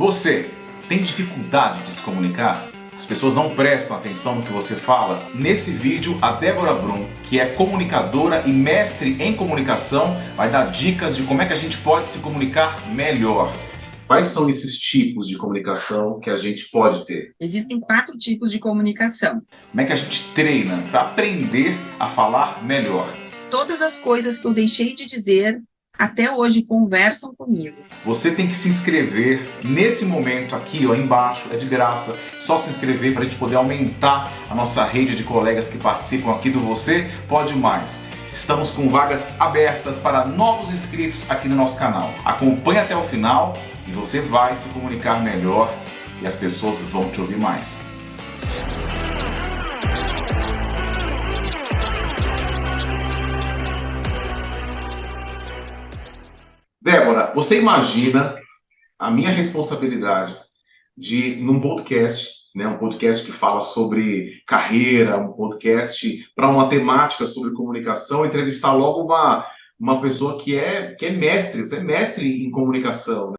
Você tem dificuldade de se comunicar? As pessoas não prestam atenção no que você fala? Nesse vídeo, a Débora Brum, que é comunicadora e mestre em comunicação, vai dar dicas de como é que a gente pode se comunicar melhor. Quais são esses tipos de comunicação que a gente pode ter? Existem 4 tipos de comunicação. Como é que a gente treina para aprender a falar melhor? Todas as coisas que eu deixei de dizer até hoje conversam comigo. Você tem que se inscrever nesse momento aqui, ó, embaixo, é de graça. Só se inscrever para a gente poder aumentar a nossa rede de colegas que participam aqui do Você Pode Mais. Estamos com vagas abertas para novos inscritos aqui no nosso canal. Acompanhe até o final e você vai se comunicar melhor e as pessoas vão te ouvir mais. Débora, você imagina a minha responsabilidade de, num podcast, né, um podcast que fala sobre carreira, um podcast para uma temática sobre comunicação, entrevistar logo uma pessoa que é mestre, você é mestre em comunicação. Né?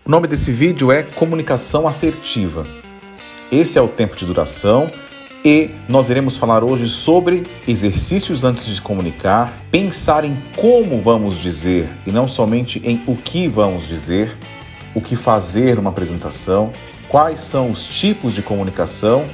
O nome desse vídeo é Comunicação Assertiva. Esse é o tempo de duração. E nós iremos falar hoje sobre exercícios antes de comunicar, pensar em como vamos dizer e não somente em o que vamos dizer, o que fazer numa apresentação, quais são os tipos de comunicação,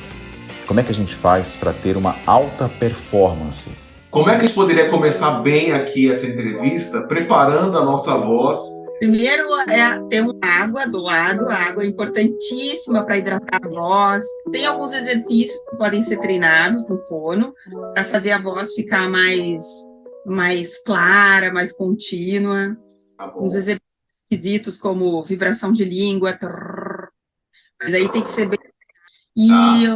como é que a gente faz para ter uma alta performance. Como é que a gente poderia começar bem aqui essa entrevista, preparando a nossa voz? Primeiro é ter uma água do lado, a água é importantíssima para hidratar a voz. Tem alguns exercícios que podem ser treinados no fono para fazer a voz ficar mais clara, mais contínua. Uns exercícios como vibração de língua, mas aí tem que ser bem... E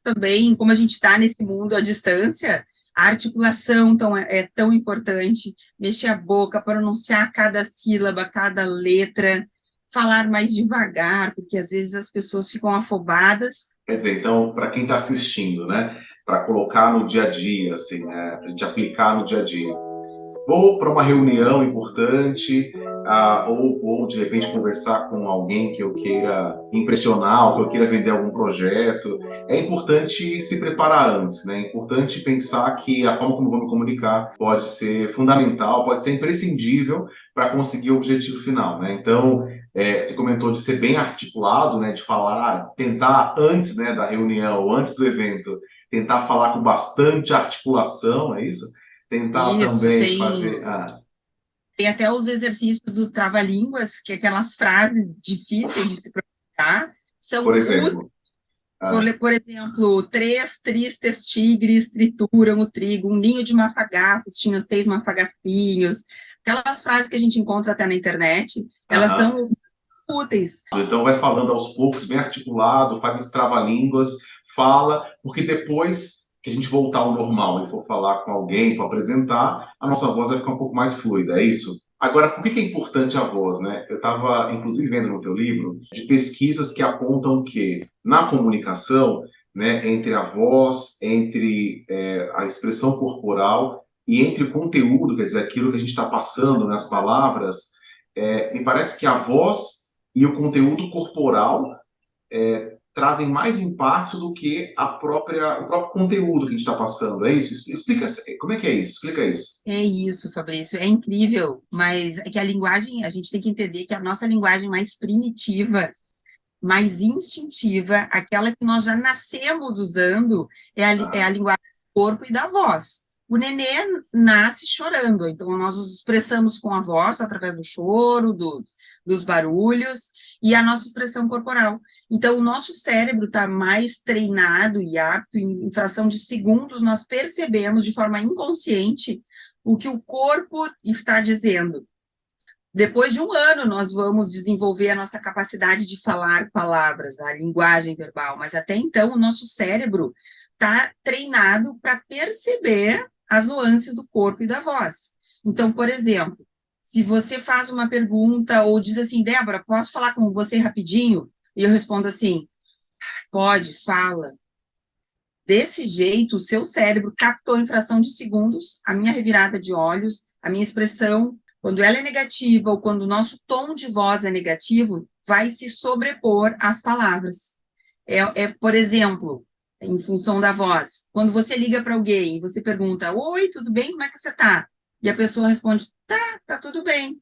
também, como a gente está nesse mundo à distância, a articulação é tão importante, mexer a boca, pronunciar cada sílaba, cada letra, falar mais devagar, porque às vezes as pessoas ficam afobadas. Quer dizer, então, para quem está assistindo, né, para colocar no dia a dia, assim, né, para a gente aplicar no dia a dia. Vou para uma reunião importante, ou vou, de repente, conversar com alguém que eu queira impressionar, ou que eu queira vender algum projeto. É importante se preparar antes, né? É importante pensar que a forma como vou me comunicar pode ser fundamental, pode ser imprescindível para conseguir o objetivo final, né? Então, você comentou de ser bem articulado, né? De falar, tentar antes, né, da reunião, antes do evento, tentar falar com bastante articulação, é isso? Tentar Isso, também fazer... Tem até os exercícios dos trava-línguas, que aquelas frases difíceis de se pronunciar são por exemplo, por exemplo, 3 tristes tigres trituram o trigo, um ninho de mafagafos tinha 6 mafagafinhos. Aquelas frases que a gente encontra até na internet, elas são úteis. Então vai falando aos poucos, bem articulado, faz esse trava-línguas, fala, porque depois que a gente voltar ao normal e for falar com alguém, for apresentar, a nossa voz vai ficar um pouco mais fluida, é isso? Agora, por que é importante a voz, né? Eu estava, inclusive, vendo no teu livro, de pesquisas que apontam que, na comunicação, né, entre a voz, entre a expressão corporal e entre o conteúdo, quer dizer, aquilo que a gente está passando nas palavras, me parece que a voz e o conteúdo corporal trazem mais impacto do que o próprio conteúdo que a gente está passando. É isso? Explica, como é que é isso? Explica isso. É isso, Fabrício, é incrível, mas é que a linguagem, a gente tem que entender que a nossa linguagem mais primitiva, mais instintiva, aquela que nós já nascemos usando, é a linguagem do corpo e da voz. O nenê nasce chorando, então nós nos expressamos com a voz, através do choro, dos barulhos, e a nossa expressão corporal. Então, o nosso cérebro está mais treinado e apto, em fração de segundos, nós percebemos de forma inconsciente o que o corpo está dizendo. Depois de um ano, nós vamos desenvolver a nossa capacidade de falar palavras, a linguagem verbal, mas até então o nosso cérebro está treinado para perceber as nuances do corpo e da voz. Então, por exemplo, se você faz uma pergunta ou diz assim, Débora, posso falar com você rapidinho? E eu respondo assim, pode, fala. Desse jeito, o seu cérebro captou em fração de segundos a minha revirada de olhos, a minha expressão, quando ela é negativa ou quando o nosso tom de voz é negativo, vai se sobrepor às palavras. Por exemplo, em função da voz, quando você liga para alguém e você pergunta, oi, tudo bem? Como é que você está? E a pessoa responde, tá tudo bem.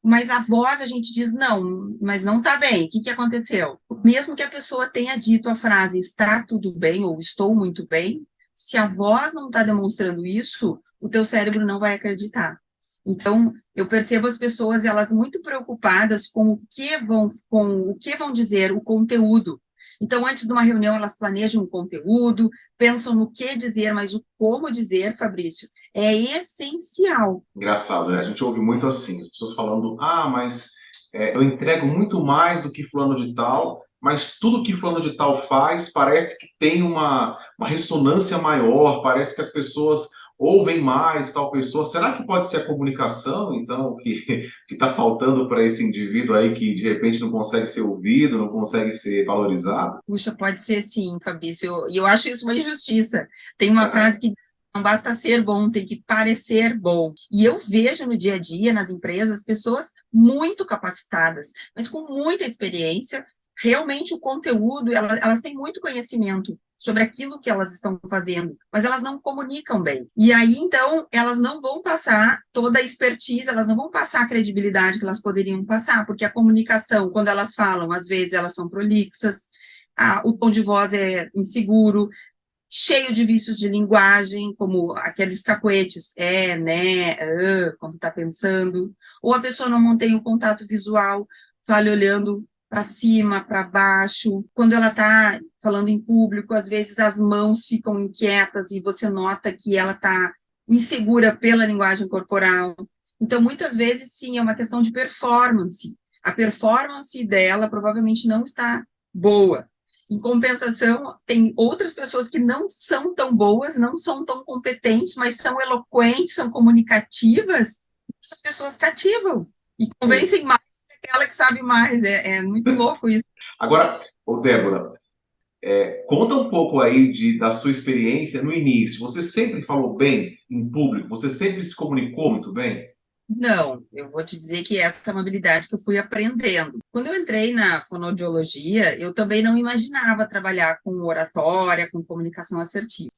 Mas a voz a gente diz, não, mas não está bem, o que aconteceu? Mesmo que a pessoa tenha dito a frase, está tudo bem, ou estou muito bem, se a voz não está demonstrando isso, o teu cérebro não vai acreditar. Então, eu percebo as pessoas, elas muito preocupadas com o que vão dizer, o conteúdo. Então, antes de uma reunião, elas planejam o conteúdo, pensam no que dizer, mas o como dizer, Fabrício, é essencial. Engraçado, né? A gente ouve muito assim, as pessoas falando, mas eu entrego muito mais do que fulano de tal, mas tudo que fulano de tal faz parece que tem uma ressonância maior, parece que as pessoas ouvem mais tal pessoa. Será que pode ser a comunicação, então, que está faltando para esse indivíduo aí que de repente não consegue ser ouvido, não consegue ser valorizado? Puxa, pode ser sim, Fabrício. E eu acho isso uma injustiça. Tem uma frase que não basta ser bom, tem que parecer bom. E eu vejo no dia a dia, nas empresas, pessoas muito capacitadas, mas com muita experiência. Realmente o conteúdo, elas têm muito conhecimento sobre aquilo que elas estão fazendo, mas elas não comunicam bem. E aí, então, elas não vão passar toda a expertise, elas não vão passar a credibilidade que elas poderiam passar, porque a comunicação, quando elas falam, às vezes elas são prolixas, o tom de voz é inseguro, cheio de vícios de linguagem, como aqueles cacuetes, né, quando está pensando, ou a pessoa não mantém o contato visual, fala olhando para cima, para baixo, quando ela está falando em público, às vezes as mãos ficam inquietas e você nota que ela está insegura pela linguagem corporal. Então, muitas vezes, sim, é uma questão de performance. A performance dela provavelmente não está boa. Em compensação, tem outras pessoas que não são tão boas, não são tão competentes, mas são eloquentes, são comunicativas. Essas pessoas cativam e convencem mais do que aquela que sabe mais. É muito louco isso. Agora, Débora, conta um pouco aí da sua experiência no início. Você sempre falou bem em público? Você sempre se comunicou muito bem? Não, eu vou te dizer que essa é uma habilidade que eu fui aprendendo. Quando eu entrei na fonoaudiologia, eu também não imaginava trabalhar com oratória, com comunicação assertiva.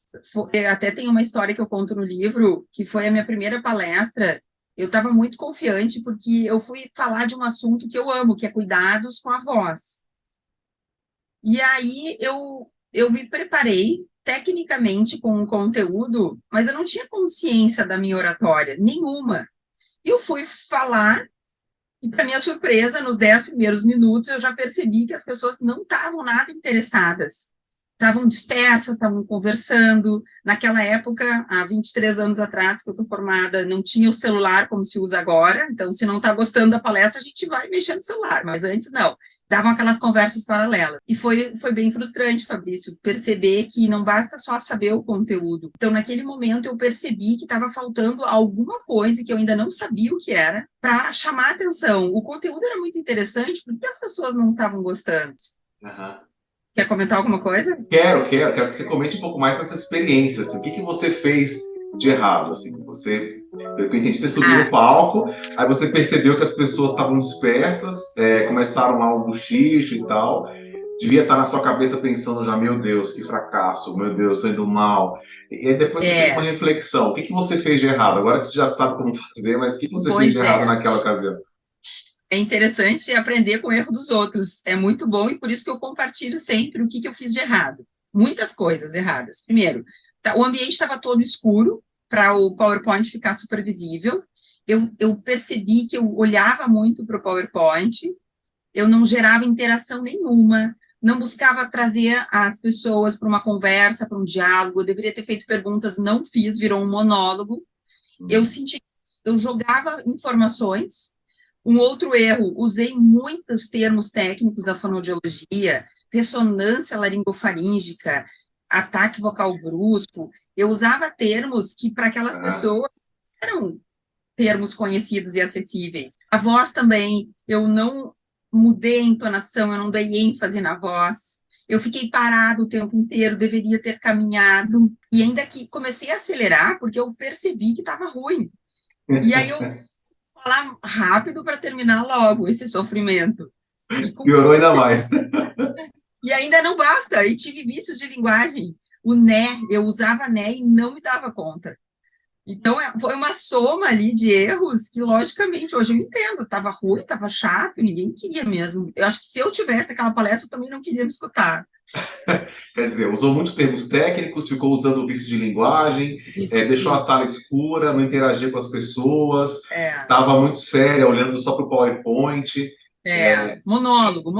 Até tem uma história que eu conto no livro, que foi a minha primeira palestra. Eu estava muito confiante, porque eu fui falar de um assunto que eu amo, que é cuidados com a voz. E aí eu me preparei tecnicamente com um conteúdo, mas eu não tinha consciência da minha oratória, nenhuma. Eu fui falar, e para minha surpresa, nos 10 primeiros minutos, eu já percebi que as pessoas não estavam nada interessadas. Estavam dispersas, estavam conversando. Naquela época, há 23 anos atrás, que eu estou formada, não tinha o celular como se usa agora. Então, se não está gostando da palestra, a gente vai mexer no celular. Mas antes, não. Davam aquelas conversas paralelas. E foi bem frustrante, Fabrício, perceber que não basta só saber o conteúdo. Então, naquele momento, eu percebi que estava faltando alguma coisa que eu ainda não sabia o que era para chamar a atenção. O conteúdo era muito interessante, por que as pessoas não estavam gostando? Uhum. Quer comentar alguma coisa? Quero que você comente um pouco mais dessa experiência. Assim, o que você fez de errado? Assim, pelo que eu entendi, você subiu no palco, aí você percebeu que as pessoas estavam dispersas, começaram lá um buchicho e tal. Devia estar na sua cabeça pensando já, meu Deus, que fracasso, meu Deus, estou indo mal. E aí depois você fez uma reflexão. O que você fez de errado? Agora que você já sabe como fazer, mas o que você fez de errado naquela ocasião? É interessante aprender com o erro dos outros. É muito bom e por isso que eu compartilho sempre o que eu fiz de errado. Muitas coisas erradas. Primeiro, o ambiente estava todo escuro para o PowerPoint ficar super visível. Eu percebi que eu olhava muito para o PowerPoint, eu não gerava interação nenhuma, não buscava trazer as pessoas para uma conversa, para um diálogo. Eu deveria ter feito perguntas, não fiz, virou um monólogo. Eu senti, eu jogava informações. Um outro erro, usei muitos termos técnicos da fonoaudiologia, ressonância laringofaríngica, ataque vocal brusco. Eu usava termos que, para aquelas pessoas, eram termos conhecidos e acessíveis. A voz também, eu não mudei a entonação, eu não dei ênfase na voz. Eu fiquei parado o tempo inteiro, deveria ter caminhado. E ainda que comecei a acelerar, porque eu percebi que estava ruim. E aí eu falar rápido para terminar logo esse sofrimento. Piorou ainda mais. E ainda não basta, e tive vícios de linguagem. O né, eu usava né e não me dava conta. Então, foi uma soma ali de erros que, logicamente, hoje eu entendo, estava ruim, estava chato, ninguém queria mesmo. Eu acho que se eu tivesse aquela palestra, eu também não queria me escutar. Quer dizer, usou muitos termos técnicos, ficou usando o vício de linguagem, deixou a Isso. sala escura, não interagia com as pessoas, É, estava muito séria, olhando só para o PowerPoint. monólogo,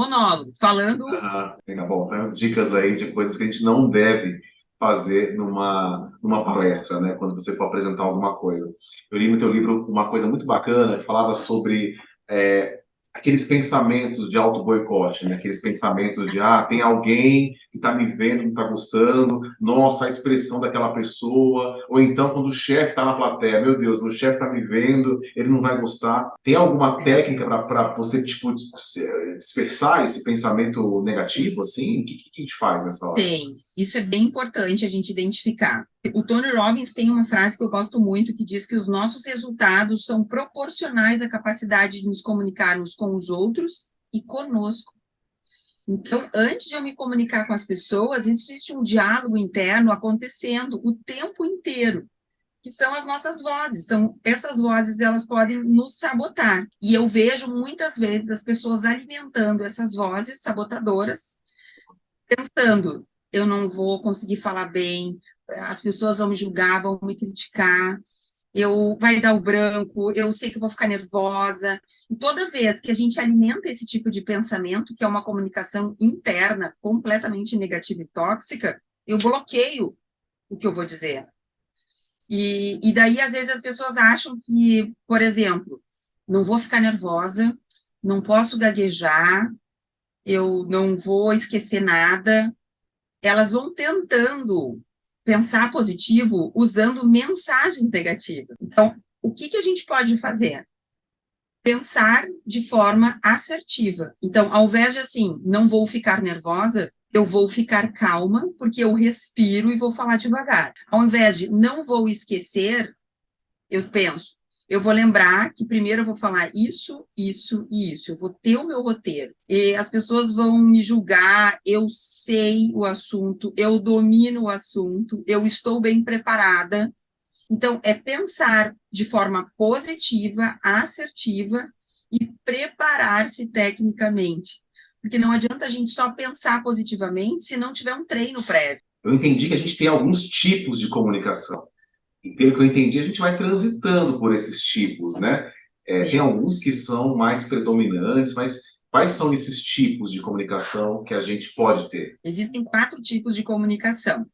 falando. Legal. Bom, então, dicas aí de coisas que a gente não deve fazer numa palestra, né? Quando você for apresentar alguma coisa. Eu li no teu livro uma coisa muito bacana que falava sobre é, aqueles pensamentos de auto-boicote, né? Aqueles pensamentos de, tem alguém que está me vendo, não está gostando, nossa, a expressão daquela pessoa, ou então quando o chefe está na plateia, meu Deus, meu chefe está me vendo, ele não vai gostar. Tem alguma técnica para você, tipo, dispersar esse pensamento negativo, assim? O que a gente faz nessa hora? Tem. Isso é bem importante a gente identificar. O Tony Robbins tem uma frase que eu gosto muito, que diz que os nossos resultados são proporcionais à capacidade de nos comunicarmos com os outros e conosco. Então, antes de eu me comunicar com as pessoas, existe um diálogo interno acontecendo o tempo inteiro, que são as nossas vozes. São essas vozes, elas podem nos sabotar. E eu vejo muitas vezes as pessoas alimentando essas vozes sabotadoras, pensando, eu não vou conseguir falar bem, as pessoas vão me julgar, vão me criticar, vai dar o branco, eu sei que eu vou ficar nervosa. E toda vez que a gente alimenta esse tipo de pensamento, que é uma comunicação interna completamente negativa e tóxica, eu bloqueio o que eu vou dizer. E daí, às vezes, as pessoas acham que, por exemplo, não vou ficar nervosa, não posso gaguejar, eu não vou esquecer nada. Elas vão tentando pensar positivo usando mensagem negativa. Então, o que a gente pode fazer? Pensar de forma assertiva. Então, ao invés de assim, não vou ficar nervosa, eu vou ficar calma, porque eu respiro e vou falar devagar. Ao invés de não vou esquecer, eu penso, eu vou lembrar que primeiro eu vou falar isso, isso e isso. Eu vou ter o meu roteiro. E as pessoas vão me julgar, eu sei o assunto, eu domino o assunto, eu estou bem preparada. Então, é pensar de forma positiva, assertiva e preparar-se tecnicamente. Porque não adianta a gente só pensar positivamente se não tiver um treino prévio. Eu entendi que a gente tem alguns tipos de comunicação. E pelo que eu entendi, a gente vai transitando por esses tipos, né? Tem alguns que são mais predominantes, mas quais são esses tipos de comunicação que a gente pode ter? Existem 4 tipos de comunicação.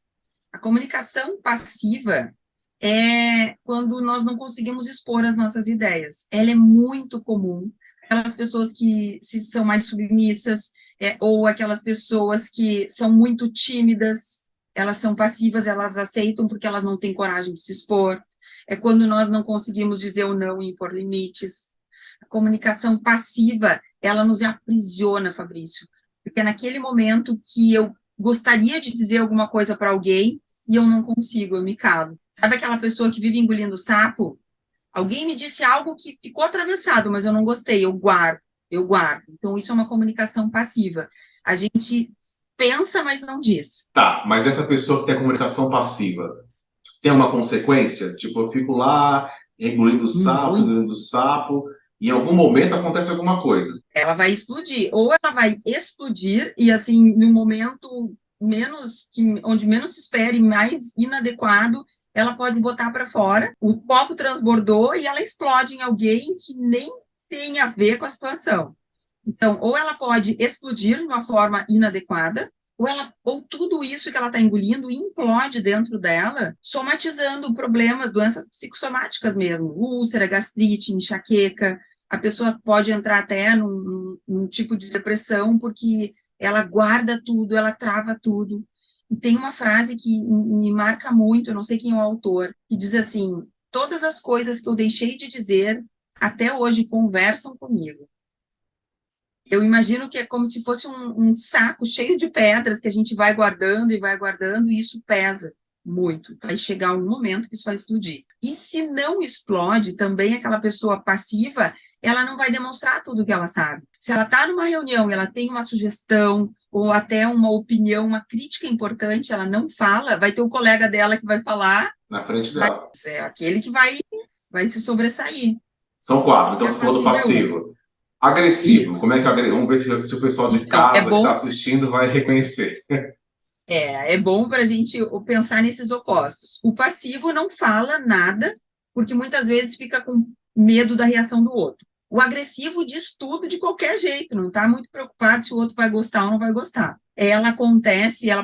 A comunicação passiva é quando nós não conseguimos expor as nossas ideias. Ela é muito comum. Aquelas pessoas que são mais submissas, ou aquelas pessoas que são muito tímidas, elas são passivas, elas aceitam porque elas não têm coragem de se expor. É quando nós não conseguimos dizer o não e impor limites. A comunicação passiva, ela nos aprisiona, Fabrício, porque é naquele momento que eu gostaria de dizer alguma coisa para alguém e eu não consigo, eu me calo. Sabe aquela pessoa que vive engolindo sapo? Alguém me disse algo que ficou atravessado, mas eu não gostei, eu guardo, eu guardo. Então, isso é uma comunicação passiva. A gente pensa, mas não diz. Tá, mas essa pessoa que tem a comunicação passiva, tem uma consequência? Tipo, eu fico lá engolindo sapo, e em algum momento acontece alguma coisa. Ela vai explodir. Ou ela vai explodir e, assim, no momento onde menos se espere, mais inadequado, ela pode botar para fora. O copo transbordou e ela explode em alguém que nem tem a ver com a situação. Então, ou ela pode explodir de uma forma inadequada, ou tudo isso que ela está engolindo implode dentro dela, somatizando problemas, doenças psicossomáticas mesmo, úlcera, gastrite, enxaqueca. A pessoa pode entrar até num tipo de depressão porque ela guarda tudo, ela trava tudo. E tem uma frase que me marca muito, eu não sei quem é o autor, que diz assim: todas as coisas que eu deixei de dizer até hoje conversam comigo. Eu imagino que é como se fosse um saco cheio de pedras que a gente vai guardando e isso pesa. muito. Vai chegar um momento que isso vai explodir. E se não explode, também aquela pessoa passiva, ela não vai demonstrar tudo o que ela sabe. Se ela está numa reunião e ela tem uma sugestão ou até uma opinião, uma crítica importante, ela não fala, vai ter o colega dela que vai falar, Na frente dela. é aquele que vai se sobressair. São 4. Então, você falou do passivo. Agressivo. Isso. Como é que vamos ver se o pessoal de Então, casa que está assistindo vai reconhecer. É bom para a gente pensar nesses opostos. O passivo não fala nada, porque muitas vezes fica com medo da reação do outro. O agressivo diz tudo de qualquer jeito, não está muito preocupado se o outro vai gostar ou não vai gostar. Ela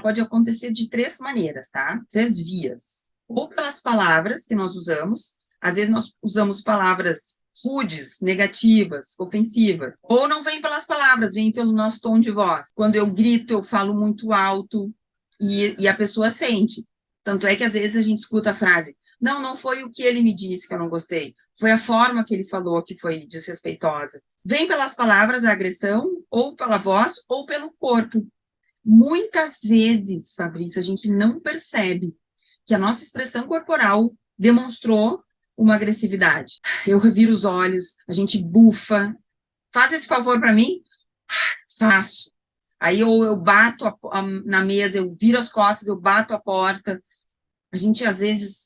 pode acontecer de 3 maneiras, tá? 3 vias. Ou pelas palavras que nós usamos, às vezes nós usamos palavras rudes, negativas, ofensivas. Ou não vem pelas palavras, vem pelo nosso tom de voz. Quando eu grito, eu falo muito alto, e a pessoa sente. Tanto é que, às vezes, a gente escuta a frase, não foi o que ele me disse que eu não gostei, foi a forma que ele falou que foi desrespeitosa. Vem pelas palavras a agressão, ou pela voz, ou pelo corpo. Muitas vezes, Fabrício, a gente não percebe que a nossa expressão corporal demonstrou uma agressividade. Eu reviro os olhos, a gente bufa. Faz esse favor para mim? Faço. Aí eu bato na mesa, eu viro as costas, eu bato a porta. A gente, às vezes,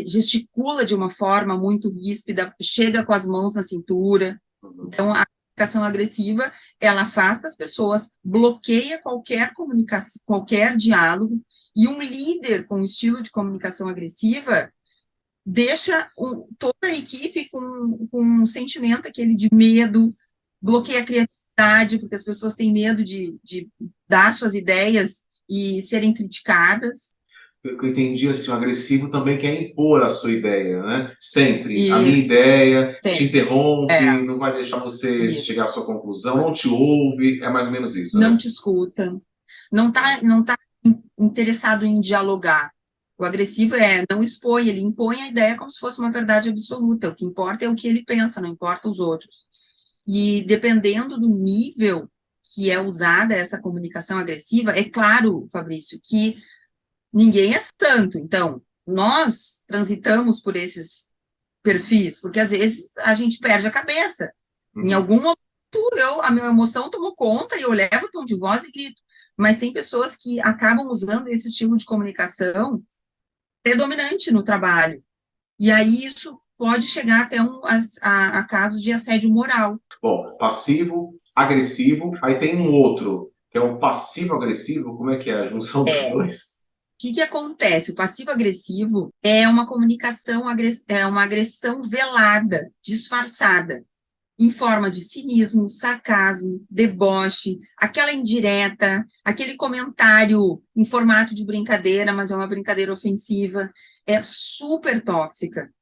gesticula de uma forma muito ríspida, chega com as mãos na cintura. Então, a comunicação agressiva, ela afasta as pessoas, bloqueia qualquer comunicação, qualquer diálogo, e um líder com estilo de comunicação agressiva deixa toda a equipe com um sentimento aquele de medo, bloqueia a criatividade, porque as pessoas têm medo de dar suas ideias e serem criticadas. O que eu entendi, assim, o agressivo também quer impor a sua ideia, né? Sempre. Isso, a minha ideia, sempre. te interrompe, não vai deixar você chegar à sua conclusão, não te ouve, é mais ou menos isso, né? Não te escuta, não tá interessado em dialogar. O agressivo não expõe, ele impõe a ideia como se fosse uma verdade absoluta. O que importa é o que ele pensa, não importa os outros. E dependendo do nível que é usada essa comunicação agressiva, é claro, Fabrício, que ninguém é santo. Então, nós transitamos por esses perfis, porque às vezes a gente perde a cabeça. Em algum momento, a minha emoção tomou conta e eu levo o tom de voz e grito. Mas tem pessoas que acabam usando esse estilo de comunicação predominante no trabalho. E aí isso pode chegar até a casos de assédio moral. Bom, passivo, agressivo, aí tem um outro, que é um passivo-agressivo, como é que é a junção dos dois? O que acontece? O passivo-agressivo é uma comunicação, é uma agressão velada, disfarçada, em forma de cinismo, sarcasmo, deboche, aquela indireta, aquele comentário em formato de brincadeira, mas é uma brincadeira ofensiva, é super tóxica.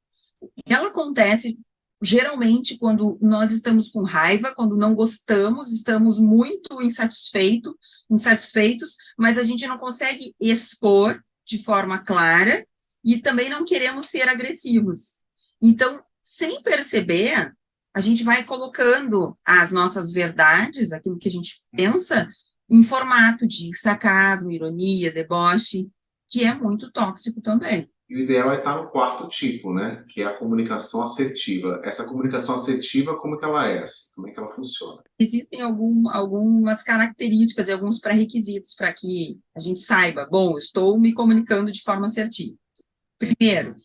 Ela acontece geralmente quando nós estamos com raiva, quando não gostamos, estamos muito insatisfeitos, mas a gente não consegue expor de forma clara e também não queremos ser agressivos. Então, sem perceber, a gente vai colocando as nossas verdades, aquilo que a gente pensa, em formato de sarcasmo, ironia, deboche, que é muito tóxico também. E o ideal é estar no quarto tipo, né? Que é a comunicação assertiva. Essa comunicação assertiva, como que ela é? Como é que ela funciona? Existem algumas características e alguns pré-requisitos para que a gente saiba, bom, estou me comunicando de forma assertiva. Primeiro,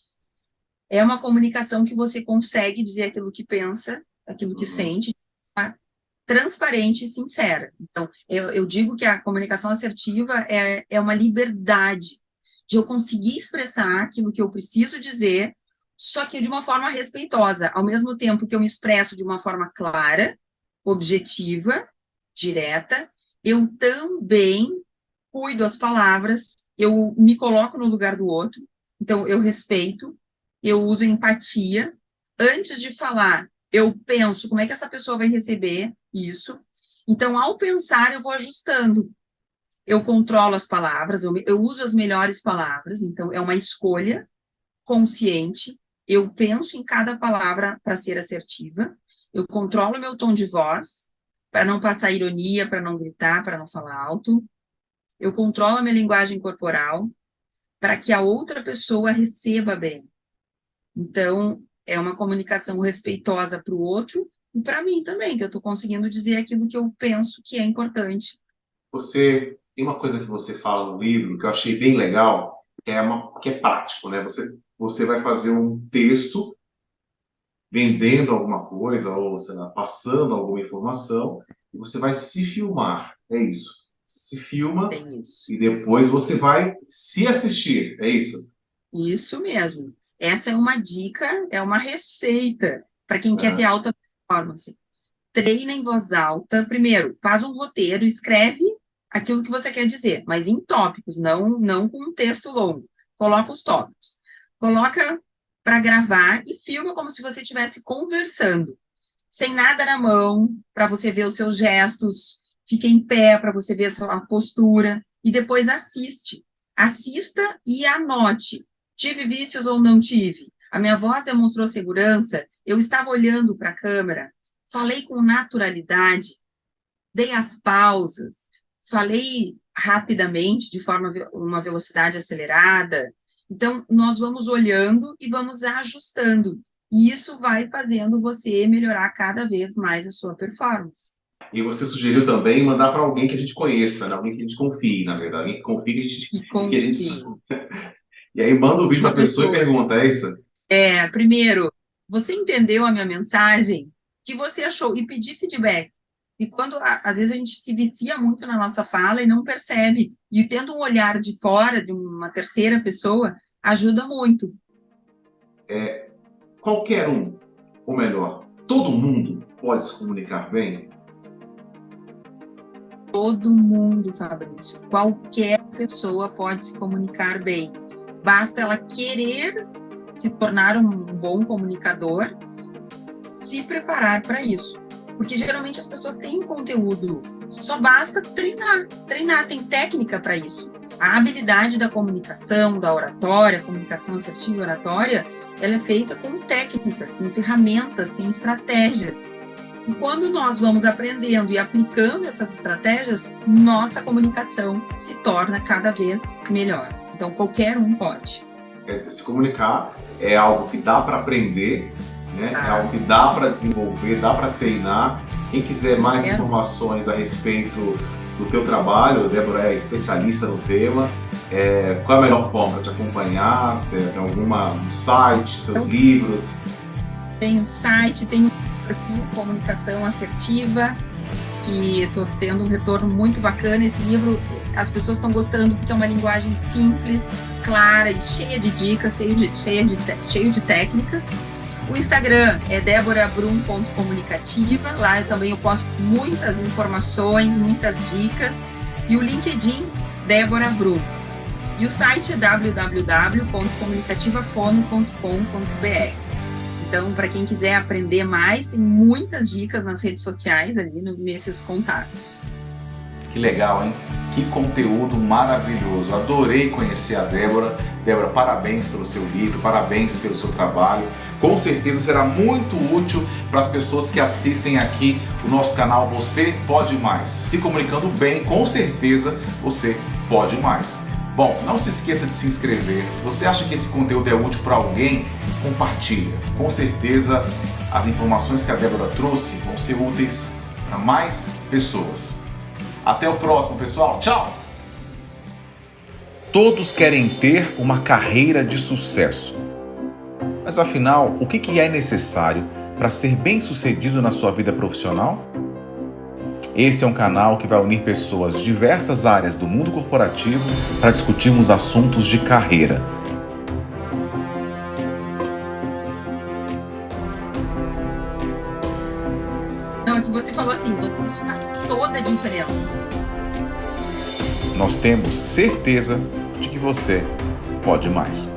é uma comunicação que você consegue dizer aquilo que pensa, aquilo que sente, tá? Transparente e sincera. Então, eu digo que a comunicação assertiva é uma liberdade de eu conseguir expressar aquilo que eu preciso dizer, só que de uma forma respeitosa, ao mesmo tempo que eu me expresso de uma forma clara, objetiva, direta, eu também cuido as palavras, eu me coloco no lugar do outro, então eu respeito, eu uso empatia. Antes de falar, eu penso como é que essa pessoa vai receber isso. Então, ao pensar, eu vou ajustando. Eu controlo as palavras, eu uso as melhores palavras, então é uma escolha consciente. Eu penso em cada palavra para ser assertiva, eu controlo meu tom de voz, para não passar ironia, para não gritar, para não falar alto. Eu controlo a minha linguagem corporal, para que a outra pessoa receba bem. Então, é uma comunicação respeitosa para o outro e para mim também, que eu estou conseguindo dizer aquilo que eu penso que é importante. Tem uma coisa que você fala no livro que eu achei bem legal, que é prático, né? Você vai fazer um texto vendendo alguma coisa ou, sei lá, passando alguma informação e você vai se filmar. É isso. Você se filma Tem isso. e depois você vai se assistir. É isso? Isso mesmo. Essa é uma dica, é uma receita para quem quer ter alta performance. Treina em voz alta. Primeiro, faz um roteiro, escreve aquilo que você quer dizer, mas em tópicos, não com um texto longo. Coloca os tópicos. Coloca para gravar e filma como se você estivesse conversando, sem nada na mão, para você ver os seus gestos. Fica em pé para você ver a sua postura e depois assiste. Assista e anote. Tive vícios ou não tive? A minha voz demonstrou segurança? Eu estava olhando para a câmera? Falei com naturalidade? Dei as pausas? Falei rapidamente, de forma uma velocidade acelerada? Então, nós vamos olhando e vamos ajustando. E isso vai fazendo você melhorar cada vez mais a sua performance. E você sugeriu também mandar para alguém que a gente conheça, né? Alguém que a gente confie, na verdade. Alguém que confie que a gente... E aí manda o vídeo para a pessoa e pergunta, é isso? Primeiro, você entendeu a minha mensagem? O que você achou? E pedir feedback. E quando, às vezes, a gente se vicia muito na nossa fala e não percebe. E tendo um olhar de fora, de uma terceira pessoa, ajuda muito. Qualquer um, ou melhor, todo mundo pode se comunicar bem? Todo mundo, Fabrício. Qualquer pessoa pode se comunicar bem. Basta ela querer se tornar um bom comunicador, se preparar para isso. Porque geralmente as pessoas têm conteúdo, só basta treinar, tem técnica para isso. A habilidade da comunicação, da oratória, comunicação assertiva e oratória, ela é feita com técnicas, tem ferramentas, tem estratégias. E quando nós vamos aprendendo e aplicando essas estratégias, nossa comunicação se torna cada vez melhor. Então, qualquer um pode. Quer dizer, se comunicar é algo que dá para aprender, né? É algo que dá para desenvolver, dá para treinar. Quem quiser mais informações a respeito do teu trabalho, Débora é especialista no tema. Qual é a melhor forma para te acompanhar? Tem um site, seus livros? Tem o site, tem o perfil Comunicação Assertiva, que estou tendo um retorno muito bacana. Esse livro, as pessoas estão gostando porque é uma linguagem simples, clara e cheia de dicas, cheio de técnicas. O Instagram é deborabrum.comunicativa, lá eu também posto muitas informações, muitas dicas. E o LinkedIn, Débora Brum. E o site é www.comunicativafono.com.br. Então, para quem quiser aprender mais, tem muitas dicas nas redes sociais ali nesses contatos. Que legal, hein? Que conteúdo maravilhoso. Adorei conhecer a Débora. Débora, parabéns pelo seu livro, parabéns pelo seu trabalho. Com certeza será muito útil para as pessoas que assistem aqui o nosso canal Você Pode Mais. Se comunicando bem, com certeza você pode mais. Bom, não se esqueça de se inscrever. Se você acha que esse conteúdo é útil para alguém, compartilha. Com certeza as informações que a Débora trouxe vão ser úteis para mais pessoas. Até o próximo, pessoal. Tchau! Todos querem ter uma carreira de sucesso. Mas afinal, o que é necessário para ser bem-sucedido na sua vida profissional? Esse é um canal que vai unir pessoas de diversas áreas do mundo corporativo para discutirmos assuntos de carreira. Então, aqui você falou assim, isso faz toda a diferença. Nós temos certeza de que você pode mais.